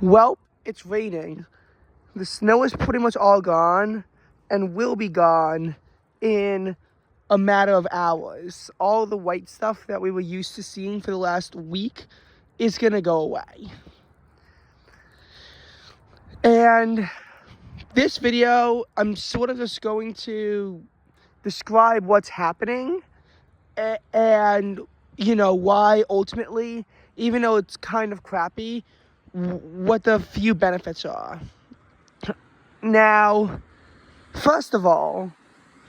Well, it's raining. The snow is pretty much all gone and will be gone in a matter of hours. All the white stuff that we were used to seeing for the last week is going to go away. And this video, I'm sort of just going to describe what's happening and, why ultimately, even though it's kind of crappy, what the few benefits are. Now, first of all,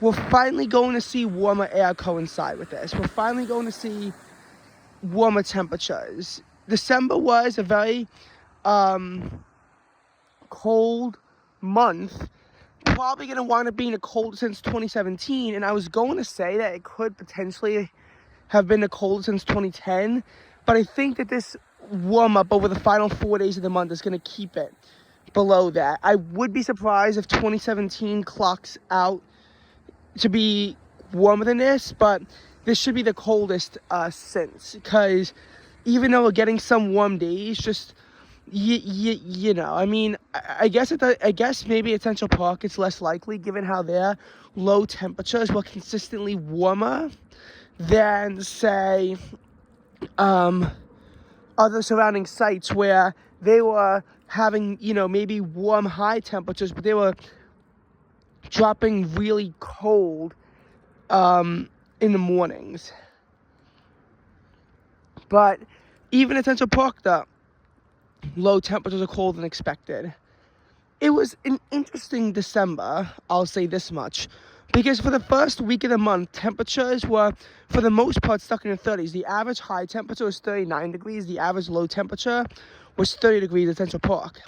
we're finally going to see warmer air coincide with this. We're finally going to see warmer temperatures. December was a very cold month. Probably going to wind up being the coldest since 2017. And I was going to say that it could potentially have been the coldest since 2010. But I think that this warm up over the final 4 days of the month is going to keep it below that. I would be surprised if 2017 clocks out to be warmer than this, but this should be the coldest since, because even though we're getting some warm days, just I mean, I guess maybe at Central Park it's less likely, given how their low temperatures were consistently warmer than, say, other surrounding sites where they were having, maybe warm high temperatures, but they were dropping really cold in the mornings. But even at Central Park, the low temperatures are colder than expected. It was an interesting December, I'll say this much, because for the first week of the month, temperatures were, for the most part, stuck in the 30s. The average high temperature was 39 degrees. The average low temperature was 30 degrees at Central Park.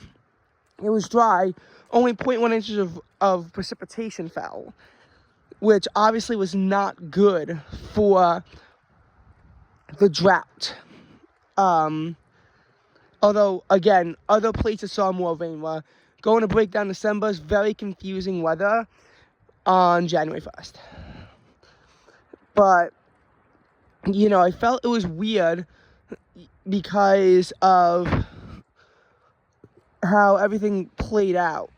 It was dry. Only 0.1 inches of precipitation fell, which obviously was not good for the drought. Although, again, other places saw more rain. We're going to break down December's very confusing weather on January 1st. But, I felt it was weird because of how everything played out.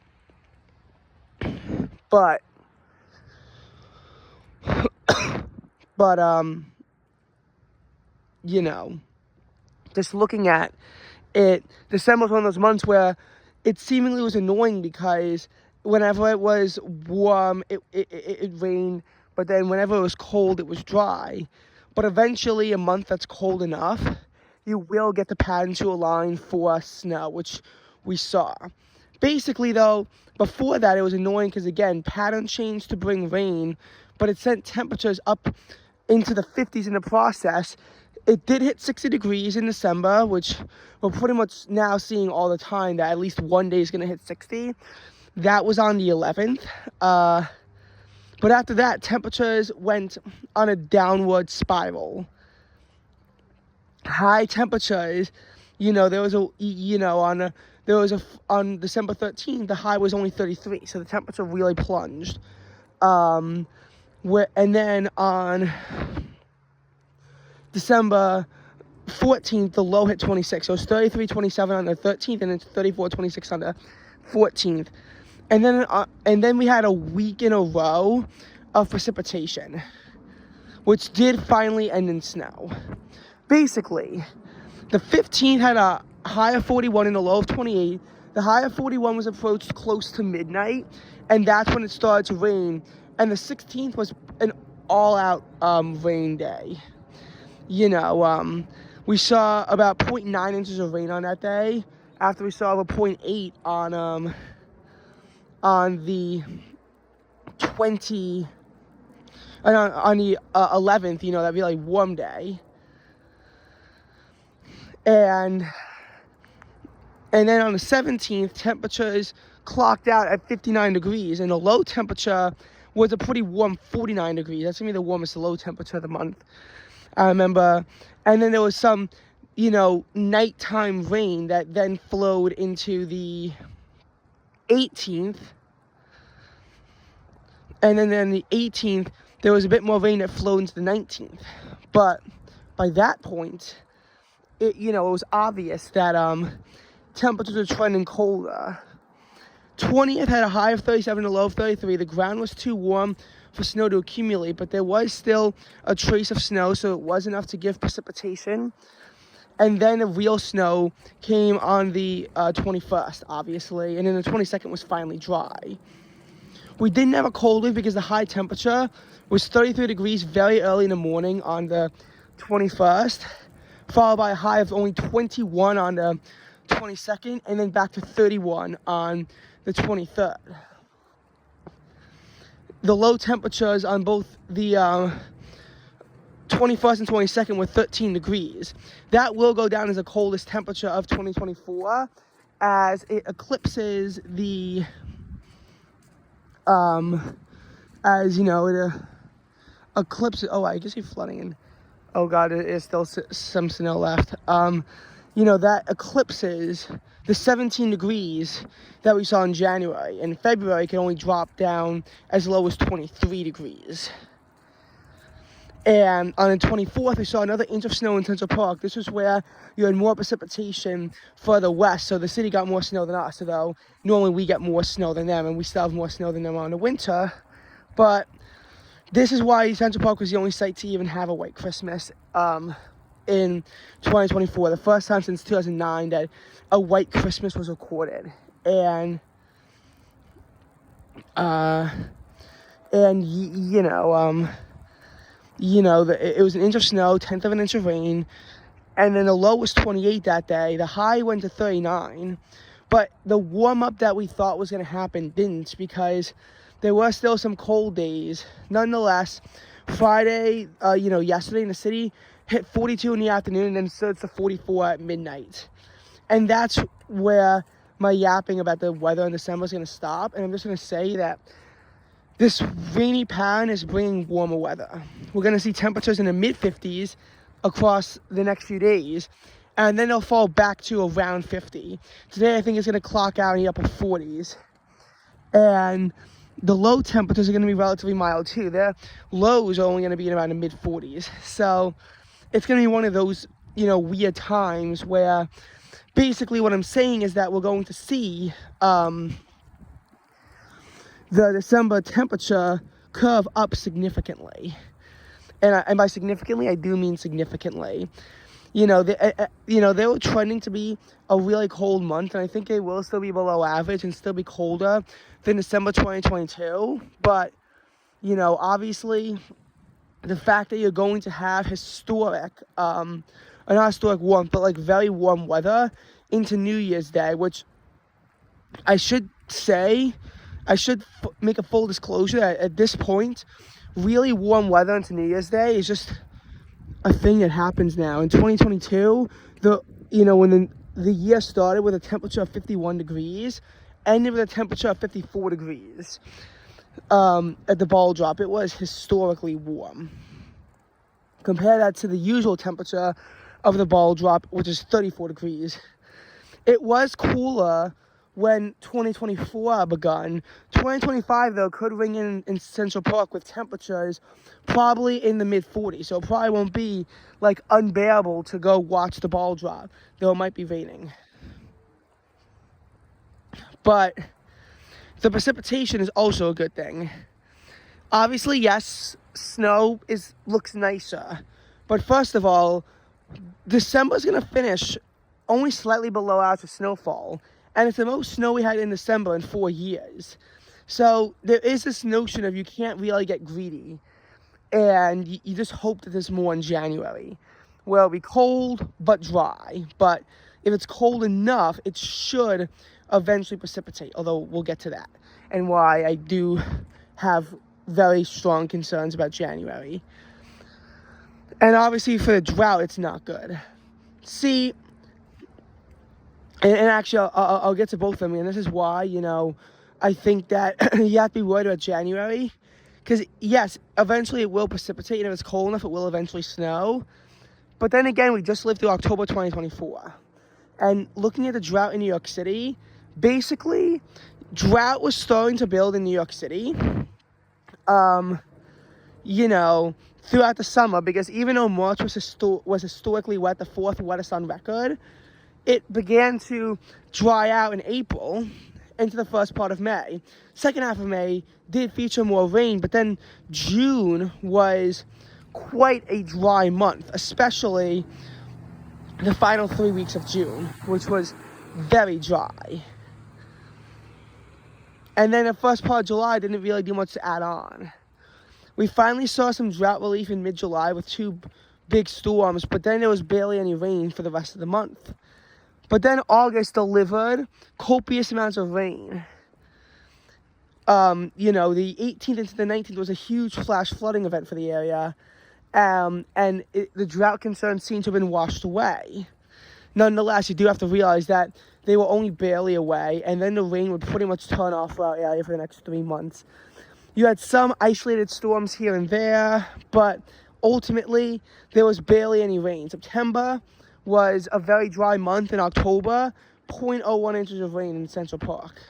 But just looking at it, December was one of those months where it seemingly was annoying because whenever it was warm, it rained, but then whenever it was cold, it was dry. But eventually, a month that's cold enough, you will get the pattern to align for snow, which we saw. Basically, though, before that, it was annoying because, again, pattern changed to bring rain, but it sent temperatures up into the 50s in the process. It did hit 60 degrees in December, which we're pretty much now seeing all the time, that at least one day is going to hit 60. That was on the 11th. But after that, temperatures went on a downward spiral. High temperatures, on December 13th, the high was only 33, so the temperature really plunged. And then on December 14th, the low hit 26. So it was 33.27 on the 13th, and it's 34.26 on the 14th. And then we had a week in a row of precipitation, which did finally end in snow. Basically, the 15th had a high of 41 and a low of 28. The high of 41 was approached close to midnight, and that's when it started to rain. And the 16th was an all-out rain day. We saw about 0.9 inches of rain on that day, after we saw over 0.8 on the 11th, that really warm day. And then on the 17th, temperatures clocked out at 59 degrees, and the low temperature was a pretty warm 49 degrees. That's going to be the warmest low temperature of the month, I remember. And then there was some, nighttime rain that then flowed into the 18th. And then on the 18th, there was a bit more rain that flowed into the 19th. But by that point, it was obvious that temperatures are trending colder. 20th had a high of 37 and a low of 33. The ground was too warm for snow to accumulate, but there was still a trace of snow, so it was enough to give precipitation. And then the real snow came on the 21st, obviously, and then the 22nd was finally dry. We didn't have a cold wave because the high temperature was 33 degrees very early in the morning on the 21st, followed by a high of only 21 on the 22nd, and then back to 31 on the 23rd. The low temperatures on both the 21st and 22nd were 13 degrees. That will go down as the coldest temperature of 2024 as it eclipses the, as you know, it eclipses, oh, I guess you're flooding in. Oh God, it is still some snow left. You know, that eclipses the 17 degrees that we saw in January. In February, it can only drop down as low as 23 degrees. And on the 24th, we saw another inch of snow in Central Park. This was where you had more precipitation further west, so the city got more snow than us, although normally we get more snow than them, and we still have more snow than them on the winter. But this is why Central Park was the only site to even have a white Christmas in 2024. The first time since 2009 that a white Christmas was recorded. And it was an inch of snow, 1/10 of an inch of rain, and then the low was 28 that day. The high went to 39, but the warm-up that we thought was going to happen didn't, because there were still some cold days. Nonetheless, Friday, yesterday in the city, hit 42 in the afternoon, and then surged to 44 at midnight. And that's where my yapping about the weather in December is going to stop, and I'm just going to say that this rainy pattern is bringing warmer weather. We're going to see temperatures in the mid-50s across the next few days, and then they'll fall back to around 50. Today, I think it's going to clock out in the upper 40s. And the low temperatures are going to be relatively mild, too. Their lows are only going to be in around the mid-40s. So it's going to be one of those, weird times where basically what I'm saying is that we're going to see the December temperature curve up significantly. And by significantly, I do mean significantly. They were trending to be a really cold month, and I think they will still be below average and still be colder than December 2022. But, obviously, the fact that you're going to have historic, not historic warmth, but like very warm weather into New Year's Day, which I should make a full disclosure that at this point, really warm weather into New Year's Day is just a thing that happens now. In 2022, when the year started with a temperature of 51 degrees, ended with a temperature of 54 degrees at the ball drop. It was historically warm. Compare that to the usual temperature of the ball drop, which is 34 degrees. It was cooler when 2024 begun. 2025, though, could ring in Central Park with temperatures probably in the mid-40s. So it probably won't be, unbearable to go watch the ball drop, though it might be raining. But the precipitation is also a good thing. Obviously, yes, snow looks nicer. But first of all, December's going to finish only slightly below average snowfall. And it's the most snow we had in December in 4 years. So there is this notion of you can't really get greedy. And you just hope that there's more in January. Where it'll be cold but dry. But if it's cold enough, it should eventually precipitate. Although we'll get to that. And why I do have very strong concerns about January. And obviously for the drought, it's not good. See, and actually, I'll get to both of them, and this is why, I think that you have to be worried about January. Because, yes, eventually it will precipitate, and if it's cold enough, it will eventually snow. But then again, we just lived through October 2024. And looking at the drought in New York City, basically, drought was starting to build in New York City, throughout the summer. Because even though March was historically wet, the fourth wettest on record, it began to dry out in April into the first part of May. Second half of May did feature more rain, but then June was quite a dry month, especially the final 3 weeks of June, which was very dry. And then the first part of July didn't really do much to add on. We finally saw some drought relief in mid-July with 2 big storms, but then there was barely any rain for the rest of the month. But then August delivered copious amounts of rain. The 18th into the 19th was a huge flash flooding event for the area, and the drought concerns seem to have been washed away. Nonetheless, you do have to realize that they were only barely away, and then the rain would pretty much turn off for our area for the next 3 months. You had some isolated storms here and there, but ultimately, there was barely any rain. September was a very dry month. In October, 0.01 inches of rain in Central Park.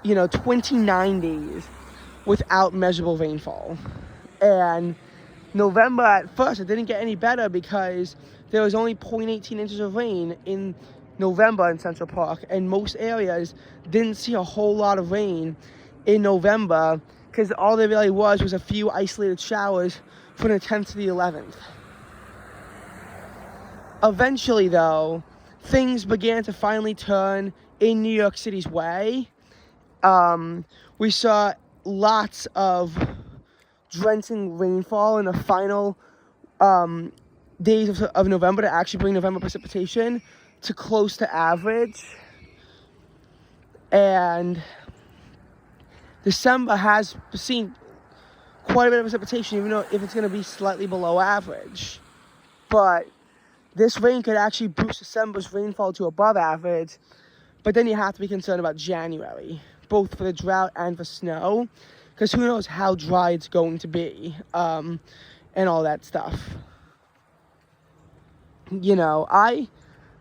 29 days without measurable rainfall. And November, at first, it didn't get any better because there was only 0.18 inches of rain in November in Central Park, and most areas didn't see a whole lot of rain in November because all there really was a few isolated showers from the 10th to the 11th. Eventually, though, things began to finally turn in New York City's way. We saw lots of drenching rainfall in the final days of November to actually bring November precipitation to close to average. And December has seen quite a bit of precipitation, even though if it's going to be slightly below average. But this rain could actually boost December's rainfall to above average. But then you have to be concerned about January, both for the drought and for snow, because who knows how dry it's going to be, and all that stuff. I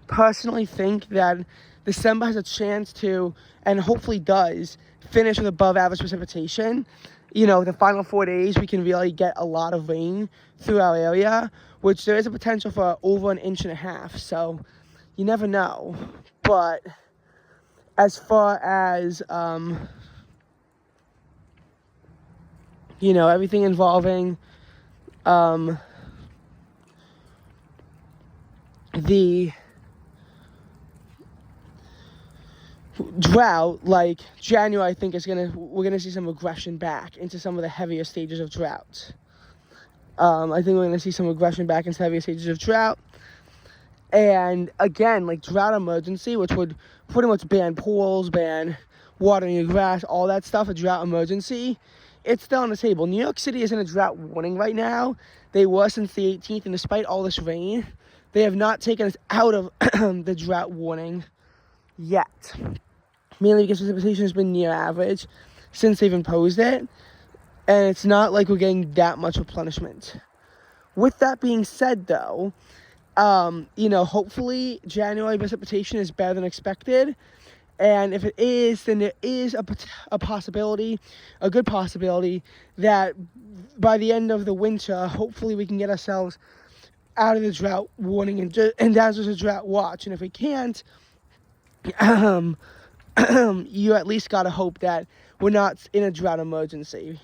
personally think that December has a chance to, and hopefully does, finish with above average precipitation. The final 4 days, we can really get a lot of rain through our area, which there is a potential for over 1.5 inches. So you never know. But as far as, everything involving the drought, like January, I think we're gonna see some regression back into some of the heavier stages of drought. I think we're gonna see some regression back into heavier stages of drought. And again, like drought emergency, which would pretty much ban pools, ban watering your grass, all that stuff, a drought emergency, it's still on the table. New York City is in a drought warning right now. They were since the 18th, and despite all this rain, they have not taken us out of the drought warning yet. Mainly because precipitation has been near average since they've imposed it, and it's not like we're getting that much replenishment. With that being said, though, hopefully January precipitation is better than expected, and if it is, then there is a possibility, a good possibility, that by the end of the winter, hopefully we can get ourselves out of the drought warning and down to the drought watch. And if we can't, you at least gotta hope that we're not in a drought emergency.